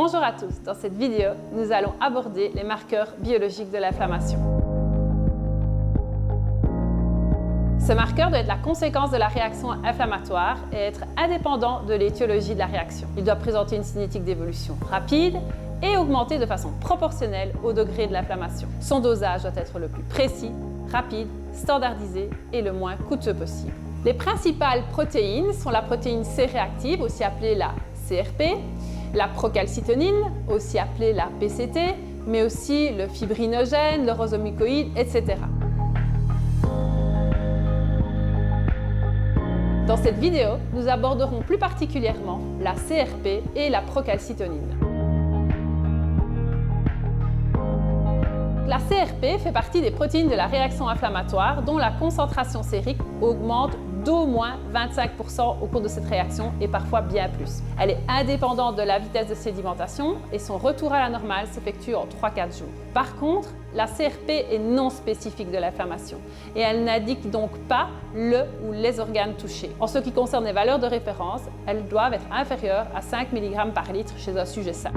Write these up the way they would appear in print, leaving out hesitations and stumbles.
Bonjour à tous, dans cette vidéo, nous allons aborder les marqueurs biologiques de l'inflammation. Ce marqueur doit être la conséquence de la réaction inflammatoire et être indépendant de l'étiologie de la réaction. Il doit présenter une cinétique d'évolution rapide et augmenter de façon proportionnelle au degré de l'inflammation. Son dosage doit être le plus précis, rapide, standardisé et le moins coûteux possible. Les principales protéines sont la protéine C réactive, aussi appelée la CRP, la procalcitonine, aussi appelée la PCT, mais aussi le fibrinogène, le rosomucoïde, etc. Dans cette vidéo, nous aborderons plus particulièrement la CRP et la procalcitonine. La CRP fait partie des protéines de la réaction inflammatoire dont la concentration sérique augmente d'au moins 25% au cours de cette réaction et parfois bien plus. Elle est indépendante de la vitesse de sédimentation et son retour à la normale s'effectue en 3-4 jours. Par contre, la CRP est non spécifique de l'inflammation et elle n'indique donc pas le ou les organes touchés. En ce qui concerne les valeurs de référence, elles doivent être inférieures à 5 mg par litre chez un sujet sain.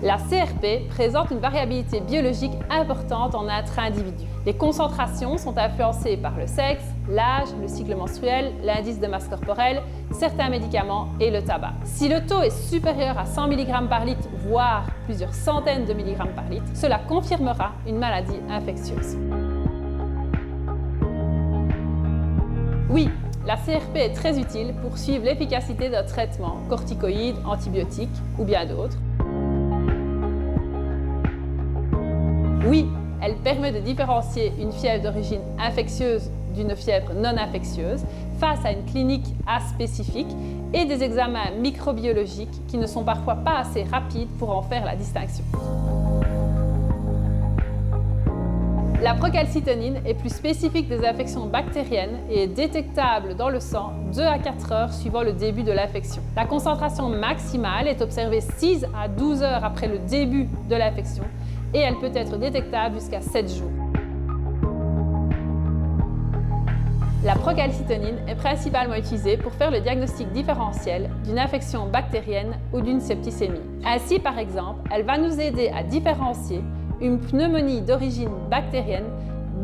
La CRP présente une variabilité biologique importante en intra-individus. Les concentrations sont influencées par le sexe, l'âge, le cycle menstruel, l'indice de masse corporelle, certains médicaments et le tabac. Si le taux est supérieur à 100 mg par litre, voire plusieurs centaines de milligrammes par litre, cela confirmera une maladie infectieuse. Oui, la CRP est très utile pour suivre l'efficacité d'un traitement, corticoïdes, antibiotiques ou bien d'autres. Oui, elle permet de différencier une fièvre d'origine infectieuse d'une fièvre non infectieuse face à une clinique aspécifique et des examens microbiologiques qui ne sont parfois pas assez rapides pour en faire la distinction. La procalcitonine est plus spécifique des infections bactériennes et est détectable dans le sang 2 à 4 heures suivant le début de l'infection. La concentration maximale est observée 6 à 12 heures après le début de l'infection et elle peut être détectable jusqu'à 7 jours. La procalcitonine est principalement utilisée pour faire le diagnostic différentiel d'une infection bactérienne ou d'une septicémie. Ainsi, par exemple, elle va nous aider à différencier une pneumonie d'origine bactérienne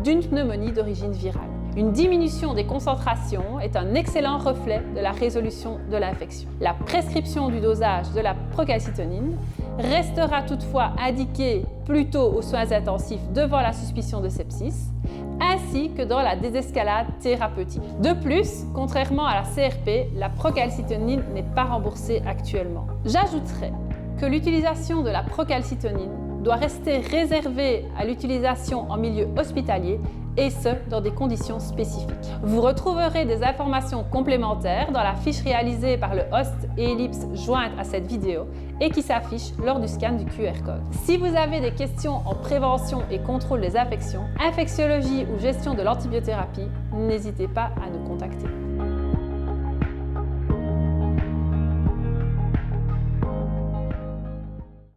d'une pneumonie d'origine virale. Une diminution des concentrations est un excellent reflet de la résolution de l'infection. La prescription du dosage de la procalcitonine restera toutefois indiquée plutôt aux soins intensifs devant la suspicion de sepsis, ainsi que dans la désescalade thérapeutique. De plus, contrairement à la CRP, la procalcitonine n'est pas remboursée actuellement. J'ajouterai que l'utilisation de la procalcitonine doit rester réservée à l'utilisation en milieu hospitalier et ce, dans des conditions spécifiques. Vous retrouverez des informations complémentaires dans la fiche réalisée par le host et ellipse jointe à cette vidéo et qui s'affiche lors du scan du QR code. Si vous avez des questions en prévention et contrôle des infections, infectiologie ou gestion de l'antibiothérapie, n'hésitez pas à nous contacter.